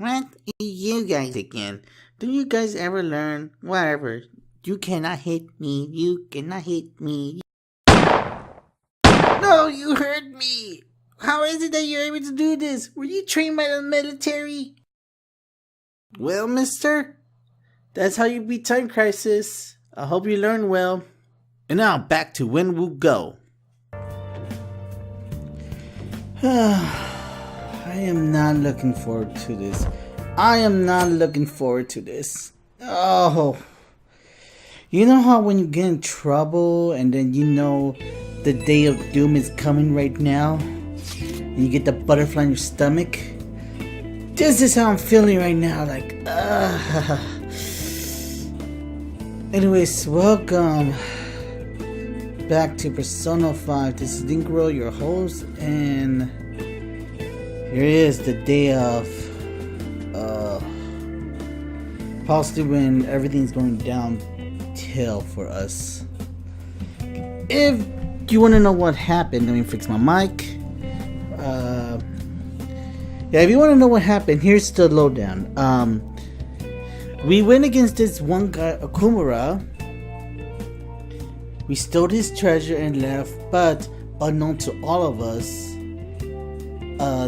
What? You guys again. Do you guys ever learn? Whatever. You cannot hit me. You cannot hit me. No, you hurt me. How is it that you're able to do this? Were you trained by the military? Well, mister, that's how you beat time crisis. I hope you learn well. And now back to When We'll Go. I am not looking forward to this. Oh. You know how when you get in trouble and then you know the day of doom is coming right now? And you get the butterfly in your stomach? This is how I'm feeling right now. Anyways, welcome back to Persona 5. This is Dinkro, your host, and here is the day of possibly when everything's going downhill for us. If you want to know what happened, let me fix my mic. If you want to know what happened, here's the lowdown. We went against this one guy, Okumura. We stole his treasure and left, but unknown to all of us,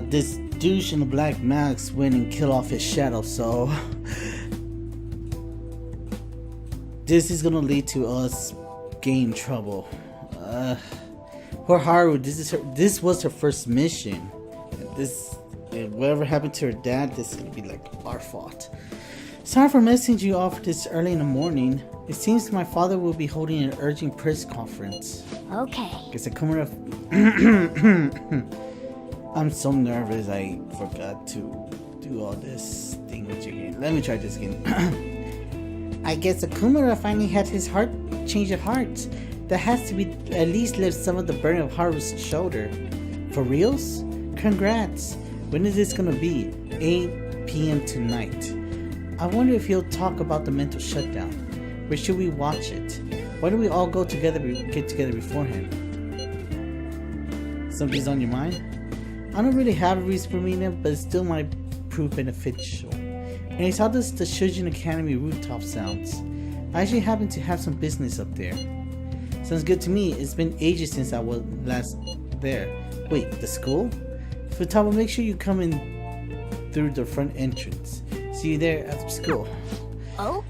this douche in the black mask went and killed off his shadow. So this is gonna lead to us getting trouble. Poor Haru, this was her first mission. Whatever happened to her dad, this is gonna be like our fault. Sorry for messaging you off this early in the morning. It seems my father will be holding an urgent press conference. Okay. Guess I come here. I'm so nervous I forgot to do all this thing with you again. Let me try this again. I guess Akumura finally had his heart change of heart. That has to be at least lift some of the burden of Haru's shoulder. For reals? Congrats. When is this gonna be? 8 p.m. tonight. I wonder if he'll talk about the mental shutdown. Where should we watch it? Why don't we all get together beforehand? Something's on your mind? I don't really have a reason for meeting him, but it still might prove beneficial. And how does the Shujin Academy rooftop sounds? I actually happen to have some business up there. Sounds good to me. It's been ages since I was last there. Wait, the school? Futaba, make sure you come in through the front entrance. See you there after school. Oh?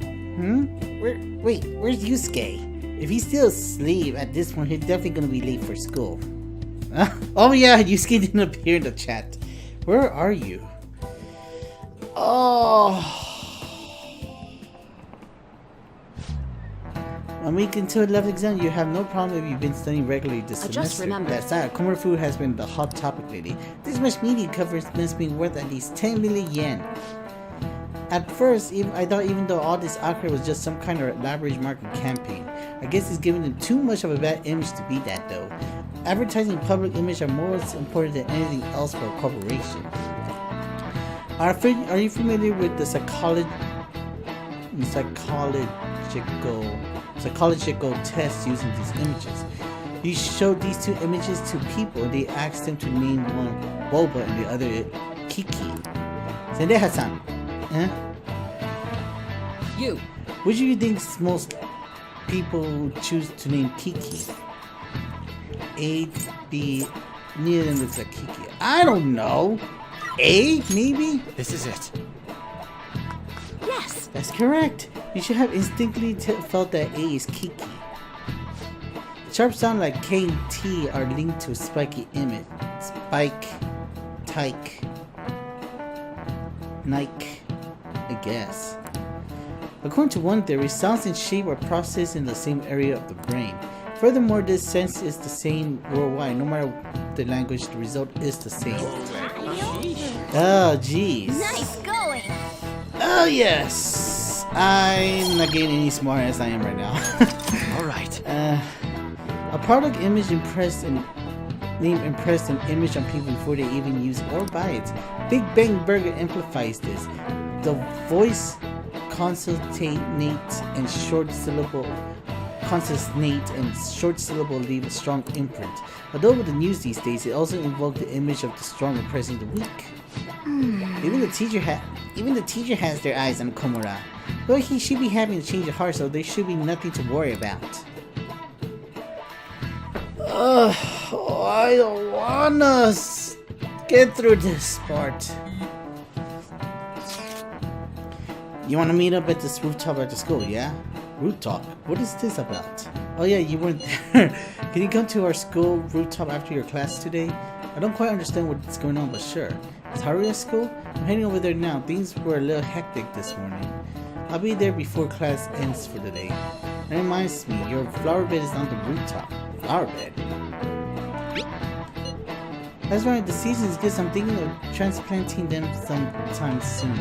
Where's Yusuke? If he's still asleep at this point, he's definitely gonna be late for school. Oh yeah, Yusuke didn't appear in the chat. Where are you? Oh. A week until 11th exam, you have no problem if you've been studying regularly this semester. Just remember. That's that. Komura food has been the hot topic lately. This much media coverage must be worth at least 10 million yen. At first, I thought even though all this Akira was just some kind of elaborate marketing campaign. I guess it's giving them too much of a bad image to be that though. Advertising and public image are more important than anything else for a corporation. Are you familiar with the psychological test using these images? You show these two images to people, they ask them to name one Boba and the other Kiki. Sendeha-san. Huh? You. Which do you think most people choose to name Kiki? A, B, neither of them looks like Kiki. I don't know. A, maybe? This is it. Yes. That's correct. You should have instinctively felt that A is Kiki. Sharp sound like K and T are linked to a spiky image. Spike, tyke, Nike, I guess. According to one theory, sounds and shape are processed in the same area of the brain. Furthermore, this sense is the same worldwide. No matter the language, the result is the same. Oh, jeez. Nice going. Oh, yes. I'm not getting any smarter as I am right now. All right. A product image impressed an image on people before they even use or buy it. Big Bang Burger amplifies this. The voice consonant and short syllable leave a strong imprint. Although with the news these days, it also invoked the image of the strong oppressing the weak. Even the even the teacher has their eyes on Komura. Though he should be having a change of heart, so there should be nothing to worry about. I don't wanna get through this part. You wanna meet up at this rooftop at the school, yeah? Rooftop? What is this about? Oh yeah, you weren't there. Can you come to our school rooftop after your class today? I don't quite understand what's going on, but sure. Is Haru at school? I'm heading over there now. Things were a little hectic this morning. I'll be there before class ends for the day. That reminds me, your flower bed is on the rooftop. Flower bed? That's right, the season is good, so I'm thinking of transplanting them sometime soon.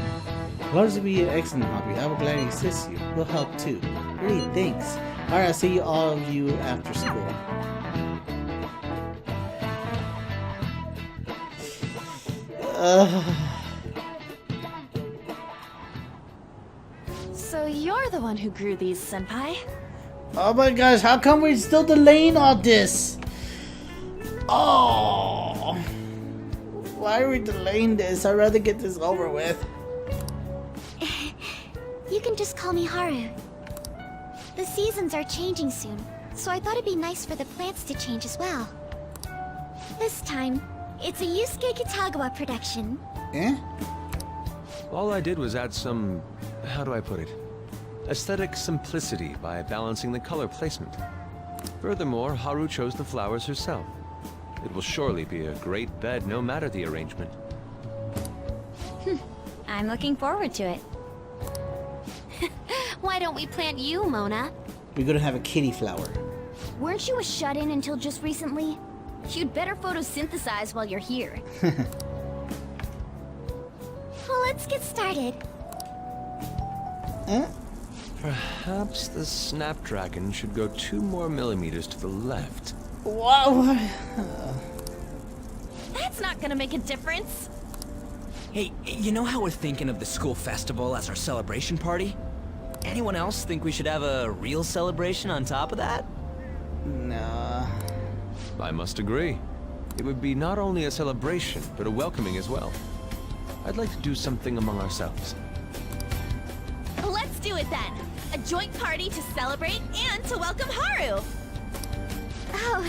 Flowers would be an excellent hobby. I will gladly assist you. We'll help too. Really, thanks. Alright, I'll see all of you after school. So you're the one who grew these, Senpai? Oh my gosh, how come we're still delaying all this? Oh, why are we delaying this? I'd rather get this over with. You can just call me Haru. The seasons are changing soon, so I thought it'd be nice for the plants to change as well. This time, it's a Yusuke Kitagawa production. Eh? All I did was add some, how do I put it, aesthetic simplicity by balancing the color placement. Furthermore, Haru chose the flowers herself. It will surely be a great bed no matter the arrangement. I'm looking forward to it. Why don't we plant you, Mona? We're gonna have a kitty flower. Weren't you a shut-in until just recently? You'd better photosynthesize while you're here. Well, let's get started. Eh? Perhaps the Snapdragon should go 2 more millimeters to the left. What? That's not gonna make a difference. Hey, you know how we're thinking of the school festival as our celebration party? Anyone else think we should have a real celebration on top of that? Nah. I must agree. It would be not only a celebration, but a welcoming as well. I'd like to do something among ourselves. Let's do it then. A joint party to celebrate and to welcome Haru. Oh,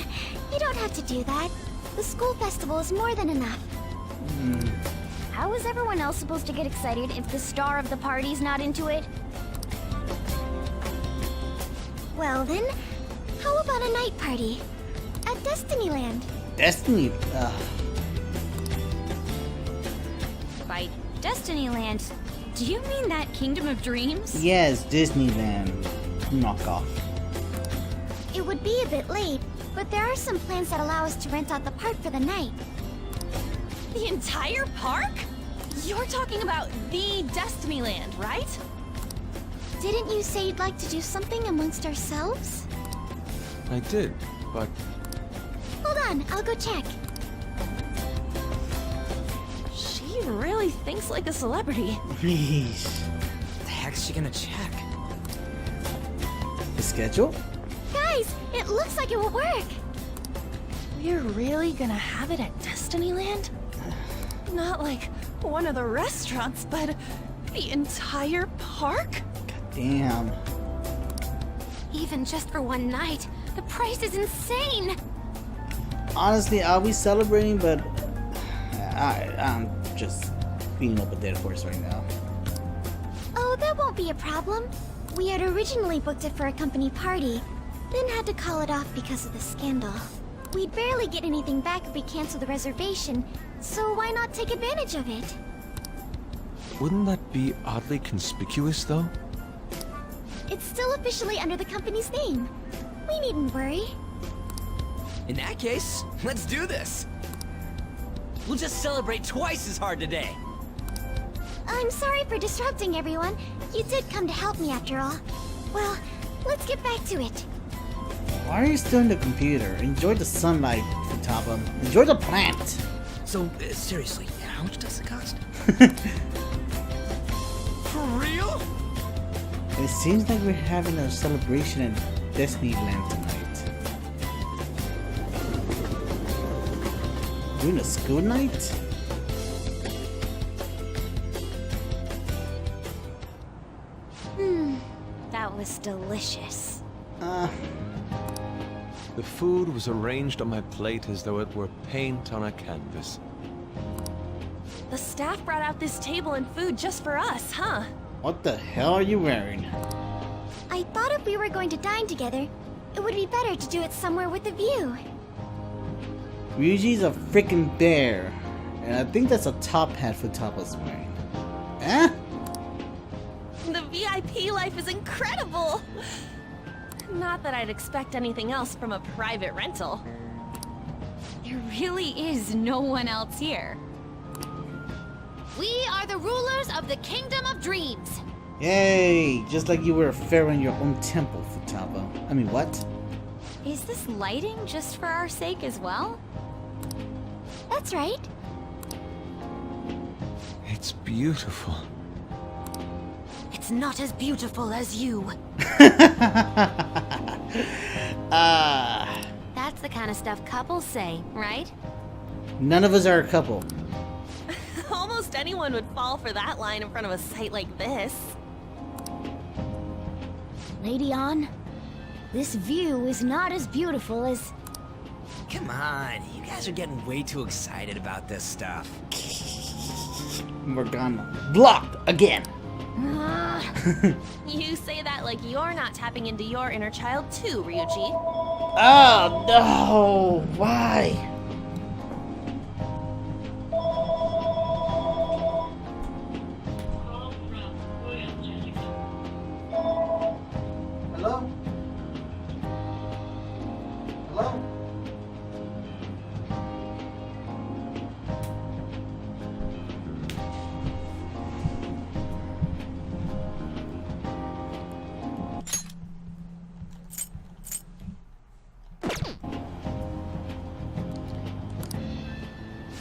you don't have to do that. The school festival is more than enough. How is everyone else supposed to get excited if the star of the party's not into it? Well then, how about a night party? At Destinyland. Destiny. By Destinyland, do you mean that Kingdom of Dreams? Yes, Disneyland. Knockoff. It would be a bit late, but there are some plans that allow us to rent out the park for the night. The entire park? You're talking about the Destinyland, right? Didn't you say you'd like to do something amongst ourselves? I did, but Hold on, I'll go check. She really thinks like a celebrity. Please. The heck's she gonna check? The schedule? Guys, it looks like it will work. We're really gonna have it at Destinyland? Not like one of the restaurants, but the entire park? Damn. Even just for one night, the price is insane. Honestly, I'll be celebrating, but I'm just beating up a dead horse right now. Oh, that won't be a problem. We had originally booked it for a company party, then had to call it off because of the scandal. We'd barely get anything back if we cancel the reservation, so why not take advantage of it? wouldn't that be oddly conspicuous, though? It's still officially under the company's name. We needn't worry. In that case, let's do this. We'll just celebrate twice as hard today. I'm sorry for disrupting everyone. You did come to help me after all. Well, let's get back to it. Why are you still in the computer? Enjoy the sunlight, Futaba. Enjoy the plant. So, seriously, how much does it cost? For real? It seems like we're having a celebration at Disneyland tonight. Doing a school night? was delicious. The food was arranged on my plate as though it were paint on a canvas. The staff brought out this table and food just for us, huh? What the hell are you wearing? I thought if we were going to dine together, it would be better to do it somewhere with a view. Ryuji's a freaking bear. And I think that's a top hat Futaba's wearing. Eh? The VIP life is incredible! Not that I'd expect anything else from a private rental. There really is no one else here. We are the rulers of the Kingdom of Dreams. Yay! Just like you were a pharaoh in your own temple, Futaba. I mean, what? Is this lighting just for our sake as well? That's right. It's beautiful. It's not as beautiful as you. That's the kind of stuff couples say, right? None of us are a couple. Almost anyone would fall for that line in front of a sight like this. Lady Ann, this view is not as beautiful as... Come on, you guys are getting way too excited about this stuff. Morgana. Blocked again! You say that like you're not tapping into your inner child too, Ryuji. Oh no! Why? Hello? Hello?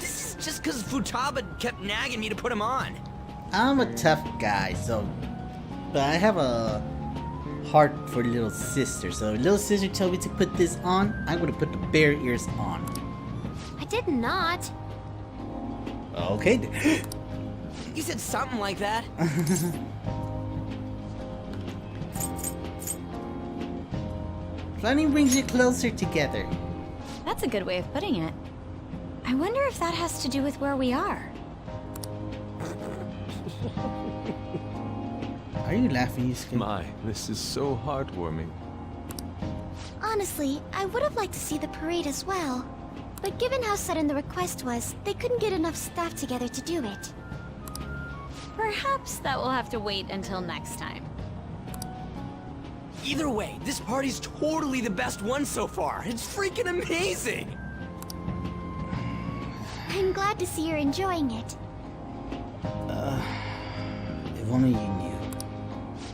This is just because Futaba kept nagging me to put him on. I'm a tough guy, so... But I have a heart for little sister, so if little sister told me to put this on, I would have put the bear ears on. I did not. Okay then. You said something like that. Planning brings you closer together. That's a good way of putting it. I wonder if that has to do with where we are. Are you laughing, Yusuke? My, this is so heartwarming. Honestly, I would have liked to see the parade as well. But given how sudden the request was, they couldn't get enough staff together to do it. Perhaps that will have to wait until next time. Either way, this party's totally the best one so far. It's freaking amazing! I'm glad to see you're enjoying it. If only you knew.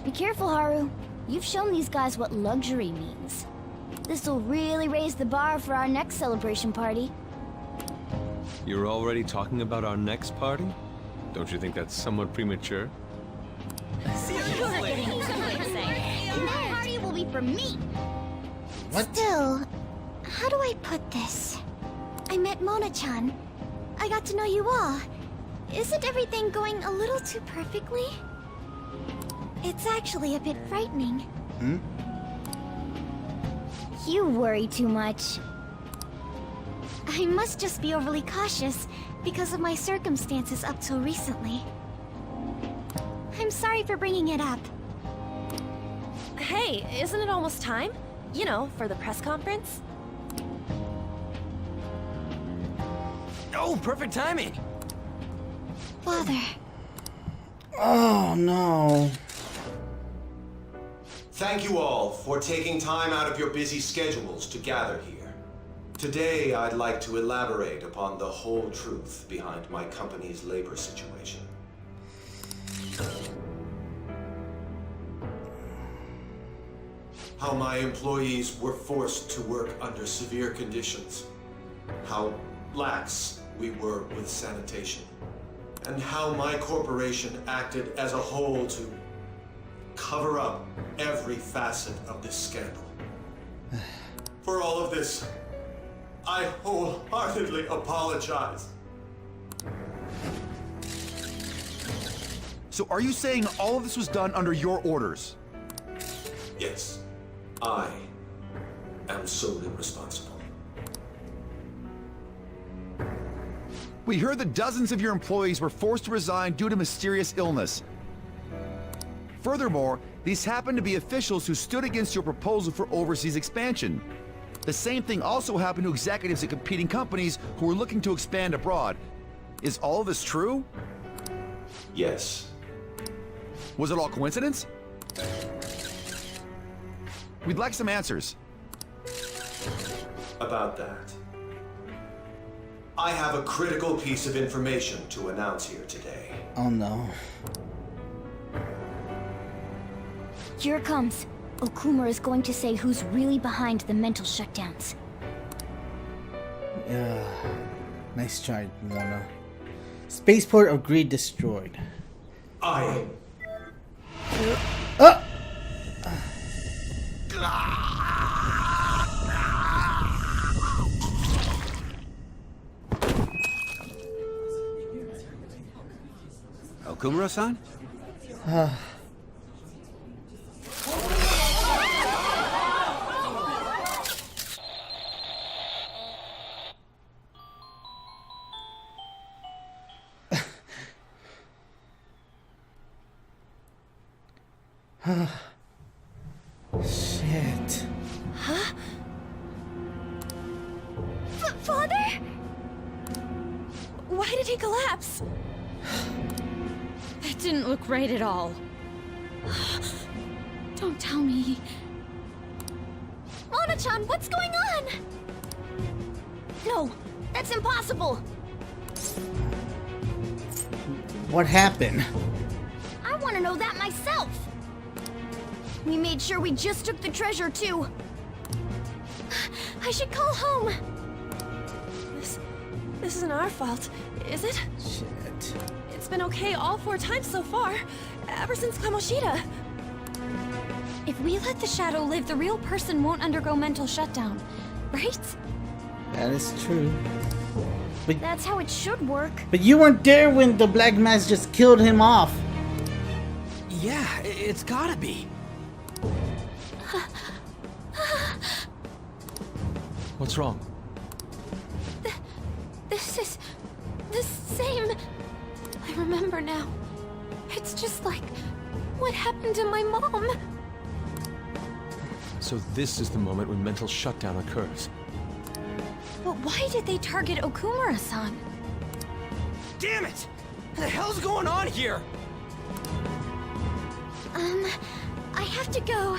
Be careful, Haru. You've shown these guys what luxury means. This'll really raise the bar for our next celebration party. You're already talking about our next party? Don't you think that's somewhat premature? That party will be for me. What? Still, how do I put this? I met Mona-chan. I got to know you all. Isn't everything going a little too perfectly? It's actually a bit frightening. Hmm? You worry too much. I must just be overly cautious because of my circumstances up till recently. I'm sorry for bringing it up. Hey, isn't it almost time? You know, for the press conference? Oh, perfect timing! Father. Oh no. Thank you all for taking time out of your busy schedules to gather here. Today, I'd like to elaborate upon the whole truth behind my company's labor situation. How my employees were forced to work under severe conditions. How lax we were with sanitation. And how my corporation acted as a whole to cover up every facet of this scandal. For all of this, I wholeheartedly apologize. So are you saying all of this was done under your orders? Yes, I am solely responsible. We heard that dozens of your employees were forced to resign due to mysterious illness. Furthermore, these happen to be officials who stood against your proposal for overseas expansion. The same thing also happened to executives at competing companies who were looking to expand abroad. Is all of this true? Yes. Was it all coincidence? We'd like some answers. About that. I have a critical piece of information to announce here today. Oh no. Here it comes. Okumura is going to say who's really behind the mental shutdowns. Nice try, Mona. Spaceport of Greed destroyed. I... Okumura-san? Shit. Father? Why did he collapse? That didn't look right at all. Don't tell me. Mona-chan, what's going on? No, that's impossible. What happened? I want to know that myself. We made sure we just took the treasure, too. I should call home. This isn't our fault, is it? Shit. It's been okay all 4 times so far, ever since Kamoshida. If we let the shadow live, the real person won't undergo mental shutdown, right? That is true. That's how it should work. But you weren't there when the Black Mask just killed him off. Yeah, it's gotta be. What's wrong? This is the same. I remember now. It's just like what happened to my mom. So this is the moment when mental shutdown occurs. But why did they target Okumura-san? Damn it! What the hell's going on here? I have to go.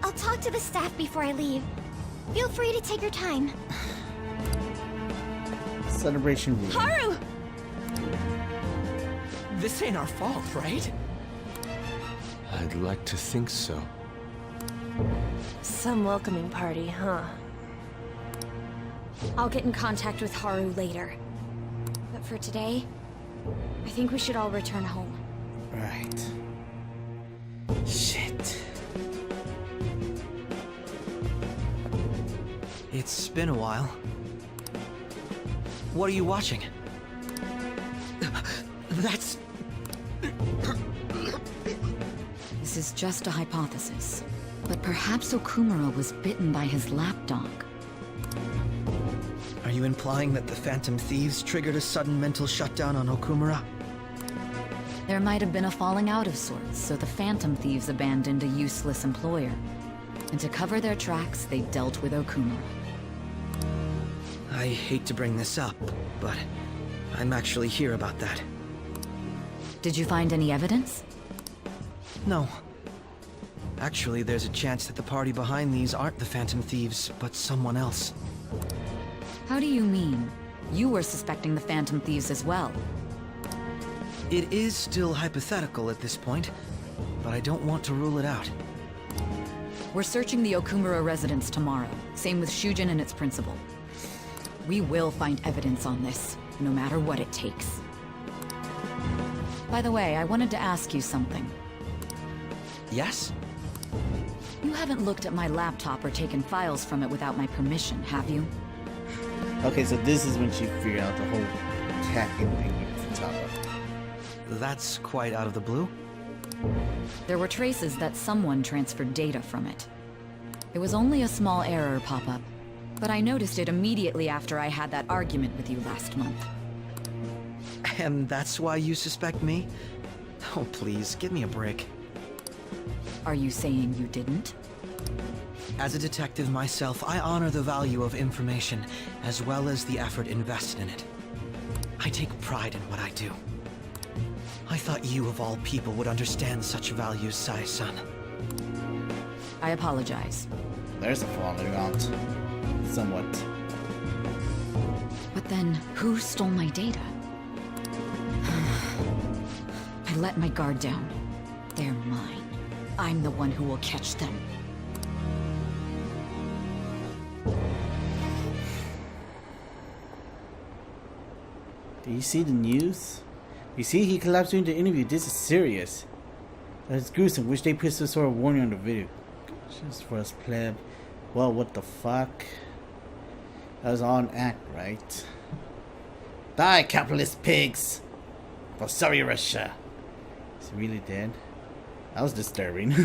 I'll talk to the staff before I leave. Feel free to take your time. Celebration room. Haru! This ain't our fault, right? I'd like to think so. Some welcoming party, huh? I'll get in contact with Haru later. But for today, I think we should all return home. Right. Shit. It's been a while. What are you watching? That's... This is just a hypothesis. But perhaps Okumura was bitten by his lapdog. Are you implying that the Phantom Thieves triggered a sudden mental shutdown on Okumura? There might have been a falling out of sorts, so the Phantom Thieves abandoned a useless employer. And to cover their tracks, they dealt with Okumura. I hate to bring this up, but I'm actually here about that. Did you find any evidence? No. Actually, there's a chance that the party behind these aren't the Phantom Thieves, but someone else. How do you mean? You were suspecting the Phantom Thieves as well. It is still hypothetical at this point, but I don't want to rule it out. We're searching the Okumura residence tomorrow. Same with Shujin and its principal. We will find evidence on this, no matter what it takes. By the way, I wanted to ask you something. Yes? You haven't looked at my laptop or taken files from it without my permission, have you? Okay, so this is when she figured out the whole hacking thing with the top. That's quite out of the blue. There were traces that someone transferred data from it. It was only a small error pop-up, but I noticed it immediately after I had that argument with you last month. And that's why you suspect me? Oh, please, give me a break. Are you saying you didn't? As a detective myself, I honor the value of information, as well as the effort invested in it. I take pride in what I do. I thought you, of all people, would understand such values, Sai-san. I apologize. There's a falling out. Somewhat. But then, who stole my data? I let my guard down. They're mine. I'm the one who will catch them. Do you see the news? You see, he collapsed during the interview. This is serious. That's gruesome. Wish they put some sort of warning on the video. Just for us pleb. Well, what the fuck? That was all an act, right? Die, capitalist pigs! Oh, sorry, Russia. Is he really dead? That was disturbing.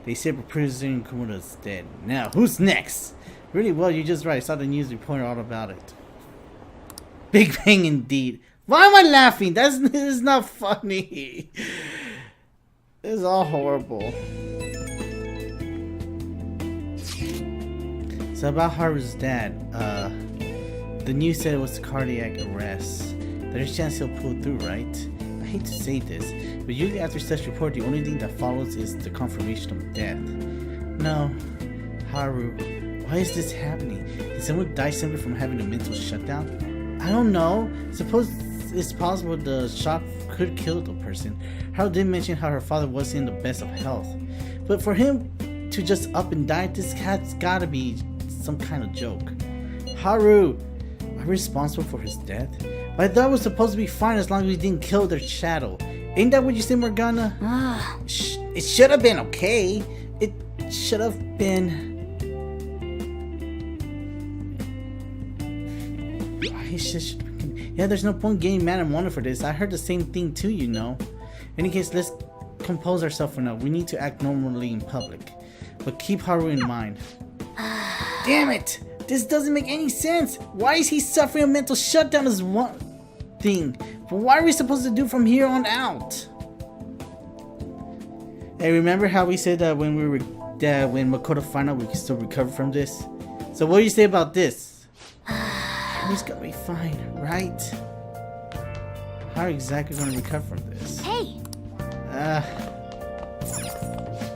They said President Kumura is dead. Now, who's next? Really, well, you're just right. I saw the news report all about it. Big Bang indeed. Why am I laughing? This is not funny. This is all horrible. So about Haru's dad, the news said it was cardiac arrest. There's a chance he'll pull through, right? I hate to say this, but usually after such report, the only thing that follows is the confirmation of death. No, Haru, why is this happening? Did someone die simply from having a mental shutdown? I don't know. Suppose it's possible the shock could kill the person. Haru did mention how her father wasn't in the best of health. But for him to just up and die, this has gotta be some kind of joke. Haru, are we responsible for his death? But I thought it was supposed to be fine as long as we didn't kill their shadow. Ain't that what you say, Morgana? It should have been okay. It should have been... Yeah, there's no point getting mad and wonder for this. I heard the same thing too, you know. In any case, let's compose ourselves for now. We need to act normally in public. But keep Haru in mind. Damn it! This doesn't make any sense! Why is he suffering a mental shutdown is one thing, but what are we supposed to do from here on out? Hey, remember how we said that when when Makoto found out we can still recover from this? So what do you say about this? He's gonna be fine, right? How exactly gonna recover from this? Hey!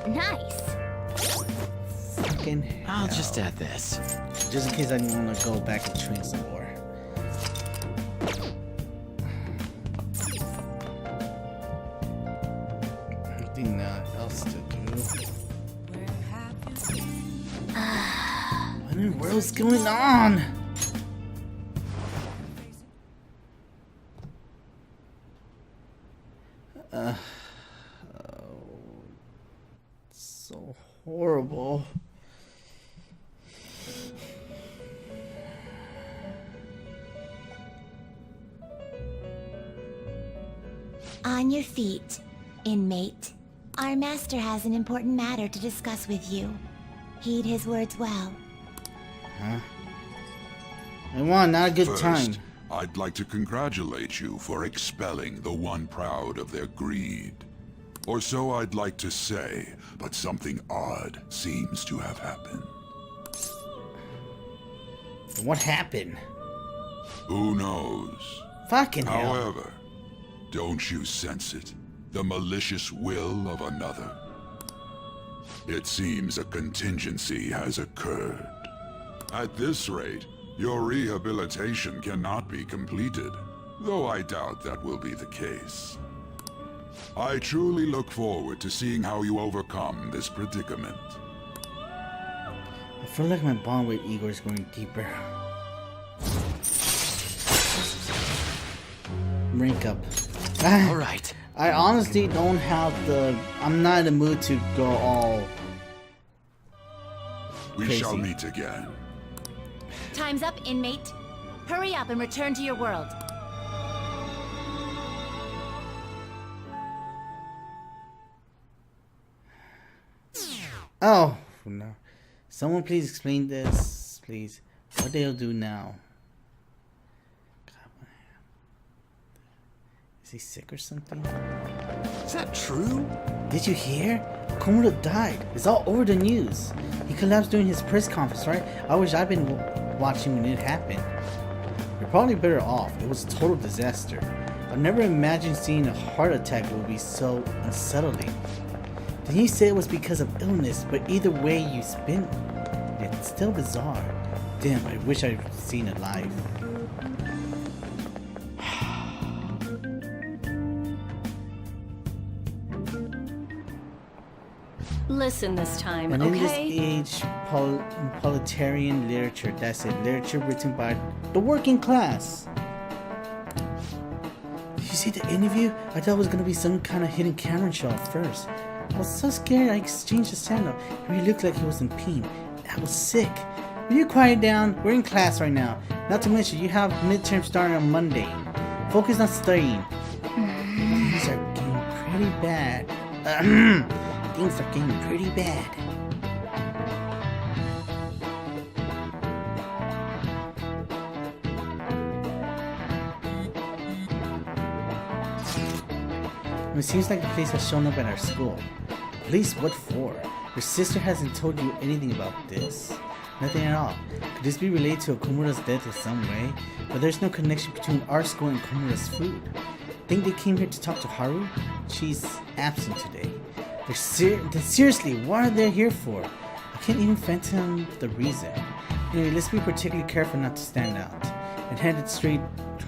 Nice. Fucking hell. I'll just add this. Just in case I want to go back and train some more. Nothing else to do. What in the world's going on? So horrible. On your feet, inmate. Our master has an important matter to discuss with you. Heed his words well. Huh? I want not a good First, time. I'd like to congratulate you for expelling the one proud of their greed. Or so I'd like to say, but something odd seems to have happened. What happened? Who knows? Fucking hell. However, don't you sense it? The malicious will of another? It seems a contingency has occurred. At this rate, your rehabilitation cannot be completed, though I doubt that will be the case. I truly look forward to seeing how you overcome this predicament. I feel like my bond with Igor is going deeper. Rank up. Alright. I honestly don't have the... I'm not in the mood to go all... We crazy. shall meet again. Time's up, inmate. Hurry up and return to your world. Oh, no. Someone please explain this, please. What they'll do now. Is he sick or something? Is that true? Did you hear? Komura died. It's all over the news. He collapsed during his press conference, right? I wish I'd been watching when it happened. You're probably better off. It was a total disaster. I've never imagined seeing a heart attack would be so unsettling. Then he said it was because of illness, but either way you spin it, it's still bizarre. Damn, I wish I'd seen it live. Listen this time, And in this okay? age, proletarian literature, that's it, literature written by the working class. Did you see the interview? I thought it was gonna be some kind of hidden camera show at first. I was so scared I exchanged the sandal. He really looked like he was in pain. I was sick. Will you quiet down? We're in class right now. Not to mention, you have midterm starting on Monday. Focus on studying. Things are getting pretty bad. Things are getting pretty bad. It seems like the police has shown up at our school. Police? What for? Your sister hasn't told you anything about this. Nothing at all. Could this be related to Okumura's death in some way? But there's no connection between our school and Okumura's food. Think they came here to talk to Haru? She's absent today. Then seriously, what are they here for? I can't even fathom the reason. Anyway, let's be particularly careful not to stand out. And head it straight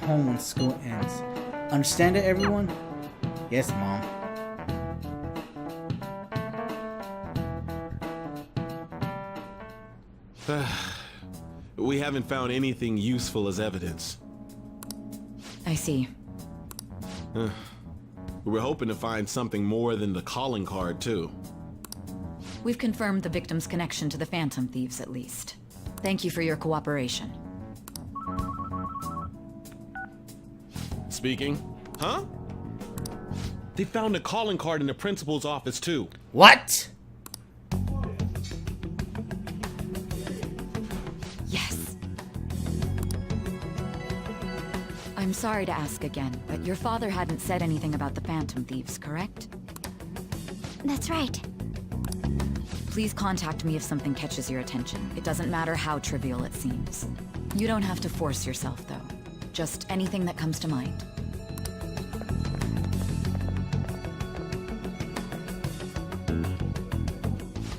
home when school ends. Understand it, everyone? Yes, Mom. We haven't found anything useful as evidence. I see. We were hoping to find something more than the calling card, too. We've confirmed the victim's connection to the Phantom Thieves, at least. Thank you for your cooperation. Speaking? Huh? They found a calling card in the principal's office, too. What? Yes. I'm sorry to ask again, but your father hadn't said anything about the Phantom Thieves, correct? That's right. Please contact me if something catches your attention. It doesn't matter how trivial it seems. You don't have to force yourself, though. Just anything that comes to mind.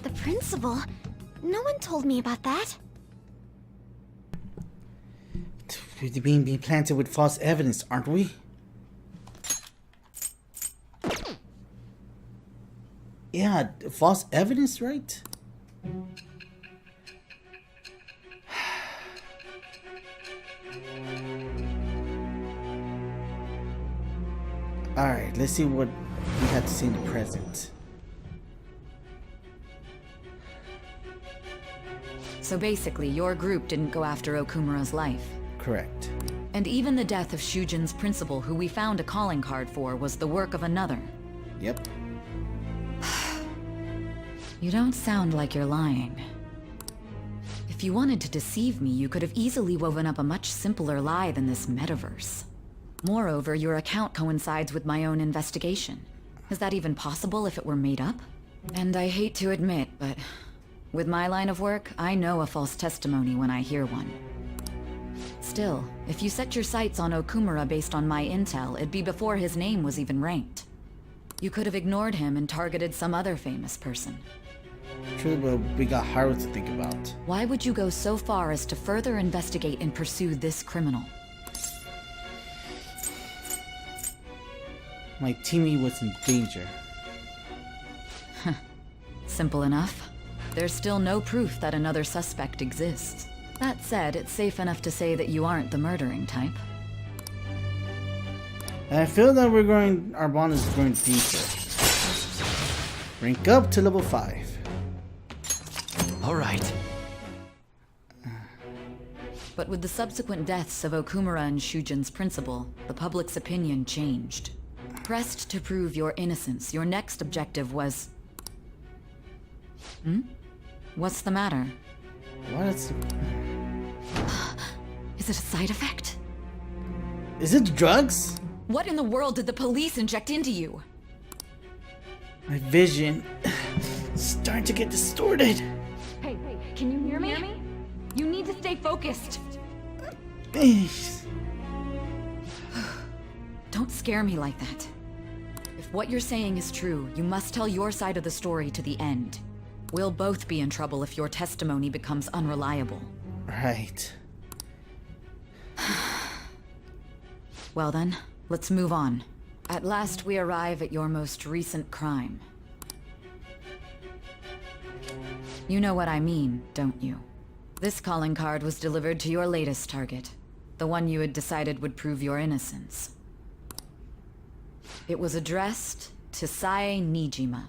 The principal? No one told me about that. We're being planted with false evidence, aren't we? Yeah, false evidence, right? Alright, let's see what we have to see in the present. So basically, your group didn't go after Okumura's life. Correct. And even the death of Shujin's principal, who we found a calling card for, was the work of another. Yep. You don't sound like you're lying. If you wanted to deceive me, you could have easily woven up a much simpler lie than this metaverse. Moreover, your account coincides with my own investigation. Is that even possible if it were made up? And I hate to admit, but with my line of work, I know a false testimony when I hear one. Still, if you set your sights on Okumura based on my intel, it'd be before his name was even ranked. You could have ignored him and targeted some other famous person. True, but we got Haru to think about. Why would you go so far as to further investigate and pursue this criminal? My teammate was in danger. Simple enough. There's still no proof that another suspect exists. That said, it's safe enough to say that you aren't the murdering type. And I feel that our bond is growing deeper. Rank up to level 5. All right. But with the subsequent deaths of Okumura and Shujin's principal, the public's opinion changed. Pressed to prove your innocence, your next objective was... What's the matter? What? Is it a side effect? Is it drugs? What in the world did the police inject into you? My vision is starting to get distorted. Hey, can you hear me? You need to stay focused. Don't scare me like that. If what you're saying is true, you must tell your side of the story to the end. We'll both be in trouble if your testimony becomes unreliable. Right. Well then, let's move on. At last we arrive at your most recent crime. You know what I mean, don't you? This calling card was delivered to your latest target. The one you had decided would prove your innocence. It was addressed to Sae Nijima.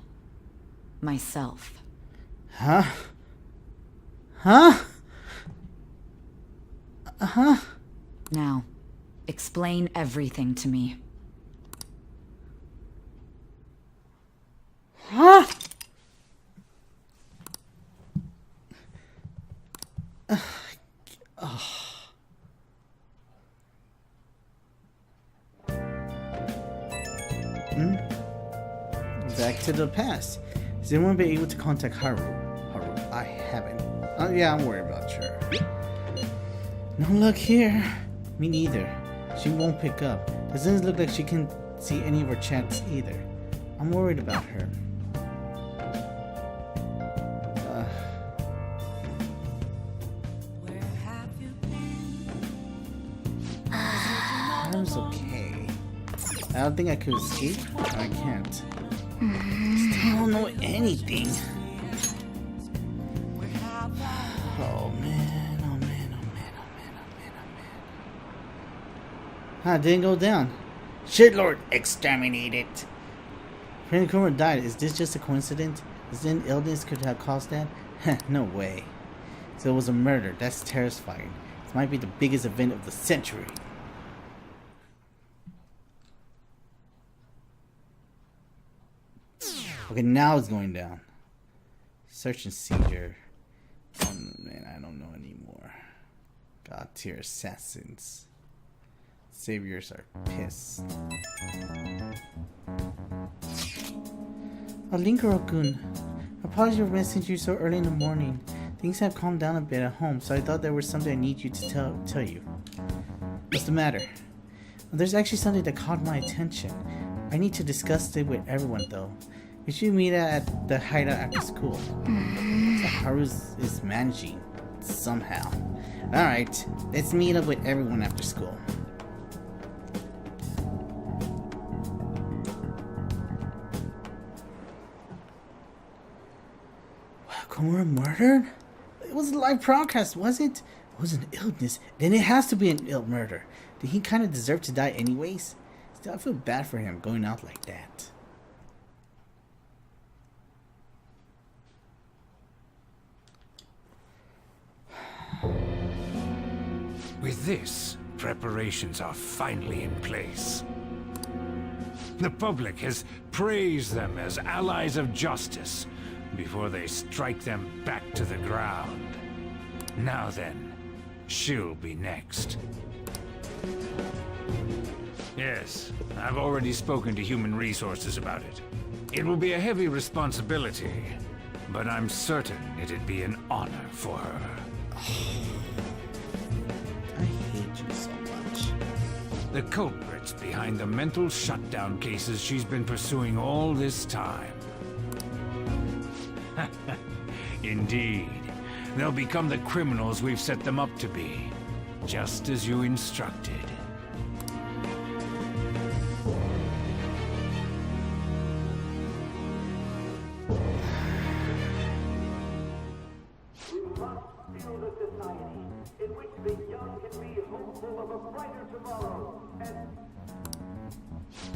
Myself. Huh? Huh? Huh? Now, explain everything to me. Huh? Back to the past. Has anyone been able to contact Haru? I haven't. Yeah, I'm worried about her. No luck here. Me neither. She won't pick up. Doesn't look like she can see any of her chats either. I'm worried about her. Haru's okay. I don't think I could escape. I can't. Still don't know anything. Oh man, oh man, oh man, oh man, oh man, oh man. It didn't go down. Shitlord exterminated. Prince Kuma died. Is this just a coincidence? Is there an illness could have caused that? No way. So it was a murder. That's terrifying. This might be the biggest event of the century. Okay, now it's going down. Search and seizure. Oh, man, I don't know anymore. God tier assassins. Saviors are pissed. Linkuro-kun. Apologies for messaging you so early in the morning. Things have calmed down a bit at home, so I thought there was something I need you to tell you. What's the matter? There's actually something that caught my attention. I need to discuss it with everyone, though. We should meet at the hideout after school. So Haru is managing somehow. Alright, let's meet up with everyone after school. Komura murdered? It was a live broadcast, was it? It was an illness. Then it has to be an ill murder. Did he kind of deserve to die anyways? Still, I feel bad for him going out like that. With this, preparations are finally in place. The public has praised them as allies of justice before they strike them back to the ground. Now then, she'll be next. Yes, I've already spoken to Human Resources about it. It will be a heavy responsibility, but I'm certain it'd be an honor for her. I hate you so much. The culprits behind the mental shutdown cases she's been pursuing all this time. Indeed. They'll become the criminals we've set them up to be, just as you instructed.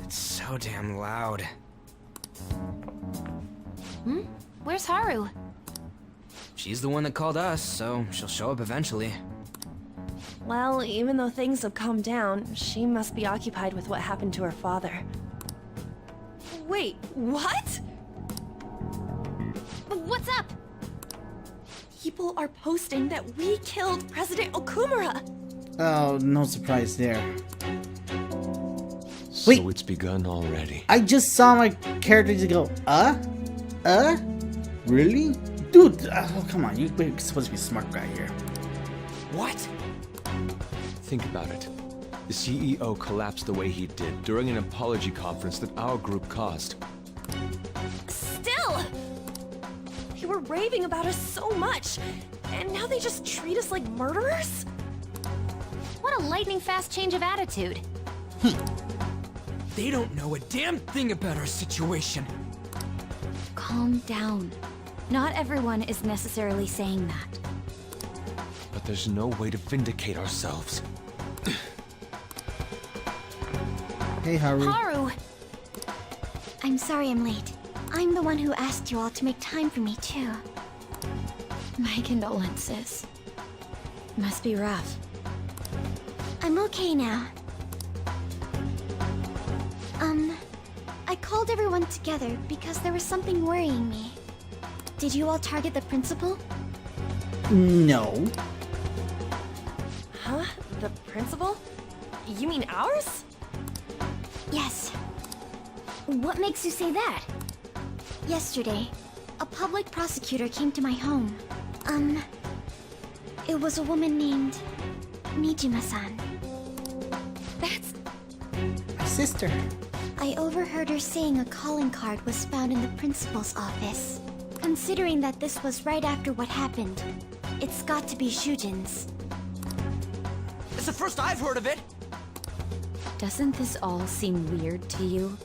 It's so damn loud. Where's Haru? She's the one that called us, so she'll show up eventually. Well, even though things have calmed down, she must be occupied with what happened to her father. Wait, what? What's What's up? People are posting that we killed President Okumura. Oh, no surprise there. So Wait. it's begun already. I just saw my character just go, really? Dude, oh, come on, you're supposed to be a smart guy here. What? Think about it. The CEO collapsed the way he did during an apology conference that our group caused. Still! They were raving about us so much, and now they just treat us like murderers? What a lightning-fast change of attitude. They don't know a damn thing about our situation. Calm down. Not everyone is necessarily saying that. But there's no way to vindicate ourselves. Hey, Haru. Haru! I'm sorry I'm late. I'm the one who asked you all to make time for me, too. My condolences. Must be rough. I'm okay now. I called everyone together because there was something worrying me. Did you all target the principal? No. Huh? The principal? You mean ours? Yes. What makes you say that? Yesterday, a public prosecutor came to my home. It was a woman named Mijima-san. That's... My sister. I overheard her saying a calling card was found in the principal's office. Considering that this was right after what happened, it's got to be Shujin's. It's the first I've heard of it. Doesn't this all seem weird to you?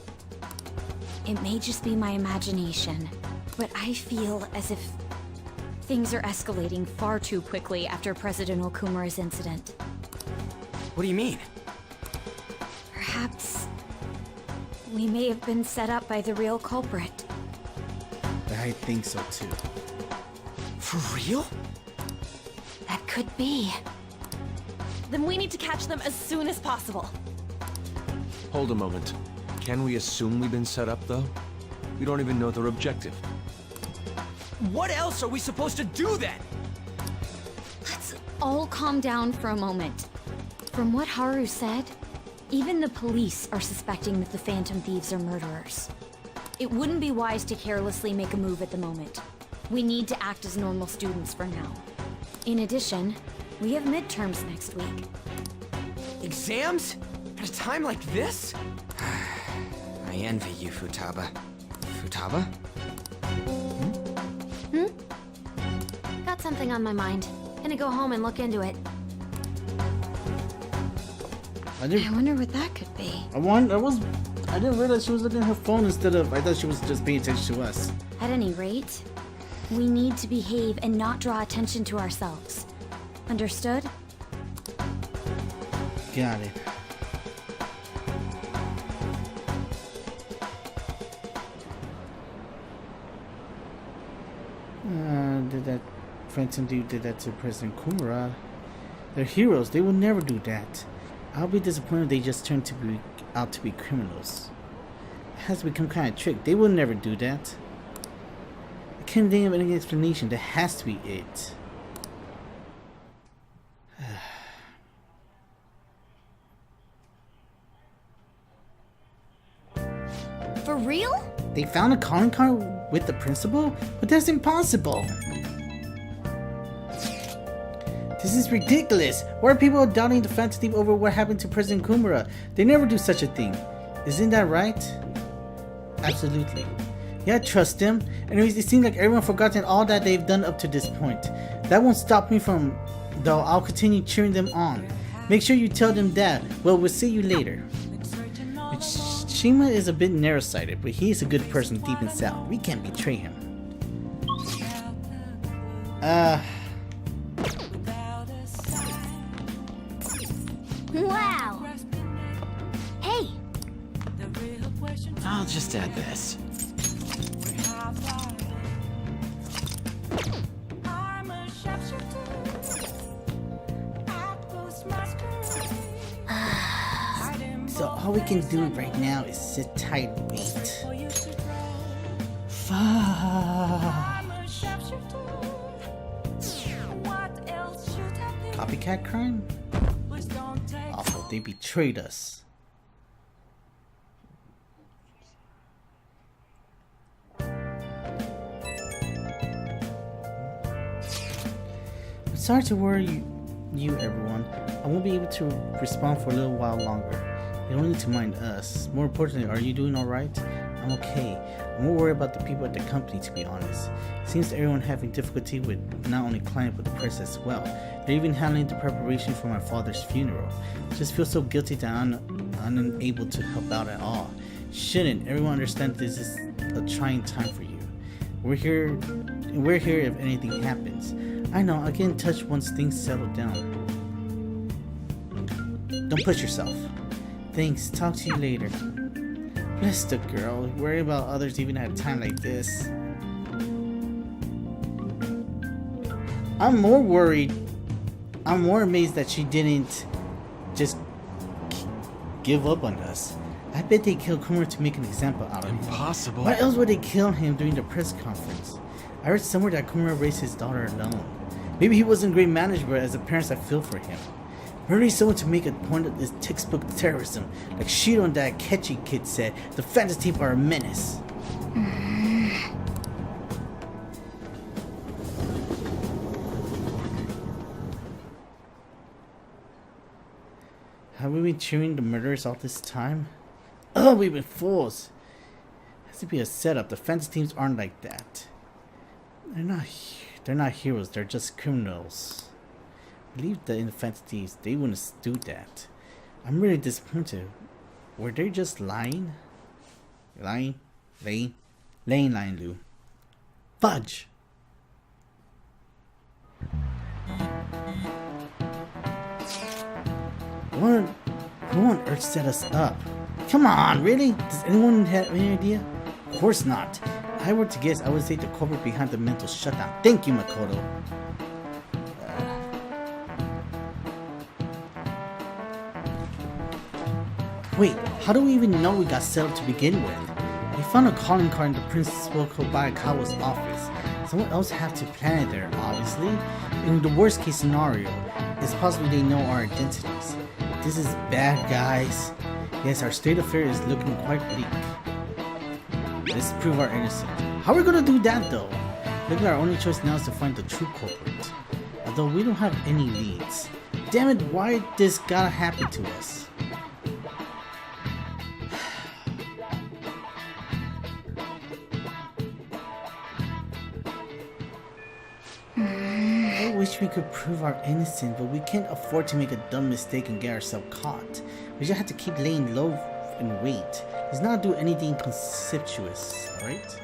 It may just be my imagination, but I feel as if things are escalating far too quickly after President Okumura's incident. What do you mean? Perhaps we may have been set up by the real culprit. I think so too. For real? That could be. Then we need to catch them as soon as possible. Hold a moment. Can we assume we've been set up, though? We don't even know their objective. What else are we supposed to do then? Let's all calm down for a moment. From what Haru said, even the police are suspecting that the Phantom Thieves are murderers. It wouldn't be wise to carelessly make a move at the moment. We need to act as normal students for now. In addition, we have midterms next week. Exams? At a time like this? I envy you, Futaba. Futaba? Got something on my mind. Gonna go home and look into it. I wonder what that could be. I didn't realize she was looking at her phone instead of, I thought she was just paying attention to us. At any rate, we need to behave and not draw attention to ourselves. Understood? Got it. Did that Phantom Dude did that to President Kumura? They're heroes. They would never do that. I'll be disappointed if they just turn out to be criminals. It has become kind of trick. They would never do that. I can't think of any explanation. That has to be it. For real? They found a calling card with the principal? But that's impossible. This is ridiculous. Why are people doubting the Phantom Thief over what happened to President Kumura? They never do such a thing. Isn't that right? Absolutely. Yeah, I trust them. Anyways, it seems like everyone forgotten all that they've done up to this point. That won't stop me from, though. I'll continue cheering them on. Make sure you tell them that. Well, we'll see you later. Shima is a bit narrow-sighted, but he is a good person deep inside. We can't betray him. Wow! Hey! I'll just add this. So all we can do right now is sit tight and wait. Fuck. copycat crime? Awful, they betrayed us. I'm sorry to worry you everyone. I won't be able to respond for a little while longer. You don't need to mind us. More importantly, are you doing alright? I'm okay. I'm more worried about the people at the company, to be honest. It seems everyone having difficulty with not only client but the press as well. They're even handling the preparation for my father's funeral. I just feel so guilty that I'm unable to help out at all. Shouldn't everyone understand this is a trying time for you? We're here if anything happens. I know, I'll get in touch once things settle down. Don't push yourself. Thanks, talk to you later. Bless the girl, worry about others even at a time like this. I'm more worried. I'm more amazed that she didn't just give up on us. I bet they killed Kumura to make an example out of him. Impossible. Why else would they kill him during the press conference? I read somewhere that Kumura raised his daughter alone. Maybe he wasn't a great manager, but as a parent I feel for him. Murdering someone to make a point of is textbook terrorism. Like Shiro and that Ketchy kid said, the Phantom Thief are a menace. Have we been cheering the murderers all this time? Oh, we've been fools. It has to be a setup. The Phantom Thieves aren't like that. They're not heroes. They're just criminals. Believe that in the Phantom Thieves, they wouldn't do that. I'm really disappointed. Were they just lying? Lying, Lou. Fudge! Who on earth set us up? Come on, really? Does anyone have any idea? Of course not. If I were to guess, I would say the culprit behind the mental shutdown. Thank you, Makoto. Wait, how do we even know we got set up to begin with? We found a calling card in the Principal Kobayakawa's office. Someone else had to plant it there, obviously. In the worst case scenario, it's possible they know our identities. This is bad, guys. Yes, our state of affairs is looking quite bleak. Let's prove our innocence. How are we gonna do that though? Maybe our only choice now is to find the true culprit. Although we don't have any leads. Damn it, why this gotta happen to us? I wish we could prove our innocence, but we can't afford to make a dumb mistake and get ourselves caught. We just have to keep laying low and wait. Let's not do anything conspicuous, alright?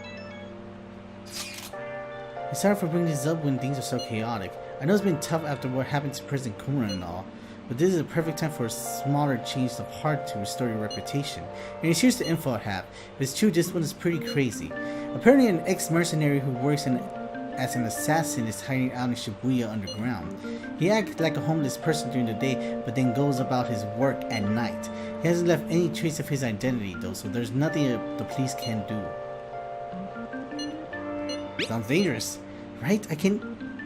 I'm sorry for bringing this up when things are so chaotic. I know it's been tough after what happened to President Kumura and all, but this is a perfect time for a smaller change of heart to restore your reputation. And here's the info I have. If it's true, this one is pretty crazy. Apparently an ex-mercenary who works as an assassin is hiding out in Shibuya underground. He acts like a homeless person during the day, but then goes about his work at night. He hasn't left any trace of his identity though, so there's nothing the police can do. Sounds dangerous, right? I can't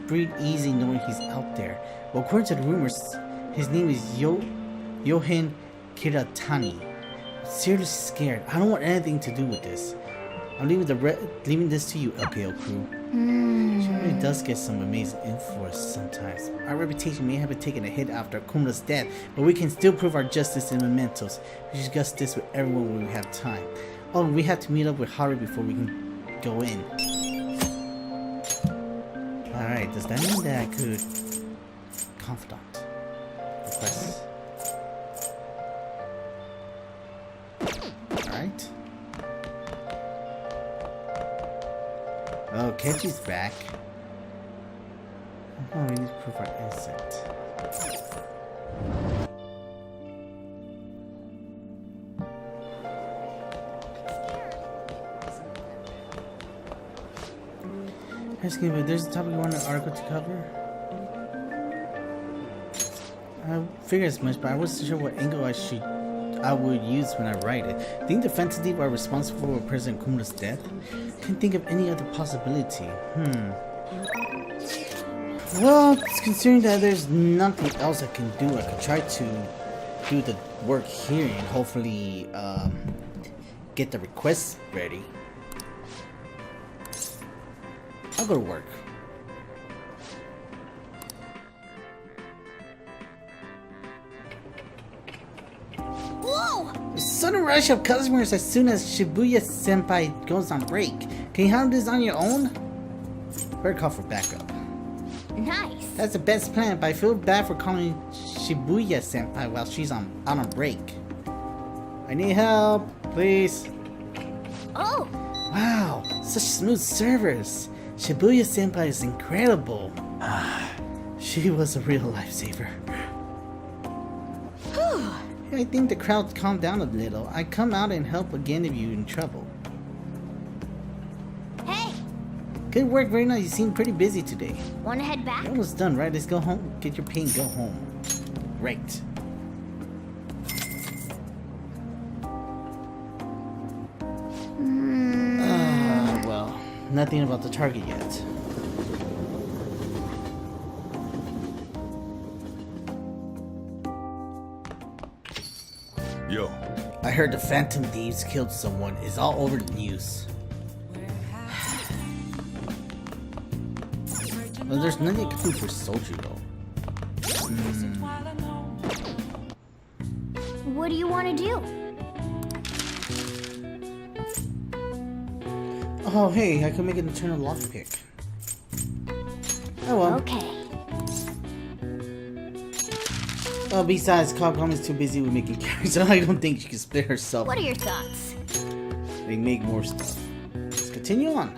breathe easy knowing he's out there. Well, according to the rumors, his name is Yohan Kiratani. I'm seriously scared. I don't want anything to do with this. I'm leaving this to you, LKO crew. She really does get some amazing info sometimes. Our reputation may have been taken a hit after Kumura's death, but we can still prove our justice in mementos. We should discuss this with everyone when we have time. Oh, we have to meet up with Haru before we can go in. Alright, does that mean that I could... Confidant. Request. Alright. Oh, Ketchy's back. Oh, we need to prove our innocent. But there's a topic you want an article to cover? I figured as much, but I wasn't sure what angle I would use when I write it. Think the Phantom Thief are responsible for President Kumura's death? Can't think of any other possibility. Well, considering that there's nothing else I can do, I could try to do the work here and hopefully get the requests ready. I'll go to work. Whoa! A sudden rush of customers as soon as Shibuya-senpai goes on break. Can you handle this on your own? Better call for backup. Nice. That's the best plan, but I feel bad for calling Shibuya-senpai while she's out on break. I need help, please. Oh! Wow, such smooth service. Shibuya-senpai is incredible. She was a real lifesaver. I think the crowd calmed down a little. I come out and help again if you're in trouble. Hey! Good work, Reina. You seem pretty busy today. Wanna head back? You're almost done, right? Let's go home. Get your pay and go home. Right. Well, nothing about the target yet. Yo. I heard the Phantom Thieves killed someone. It's all over the news. Well, there's nothing I can do for Soldier though. What do you want to do? Oh, hey, I can make an internal lockpick. Oh well. Okay. Well, besides, Capcom is too busy with making characters, so I don't think she can split herself. What are your thoughts? They make more stuff. Let's continue on.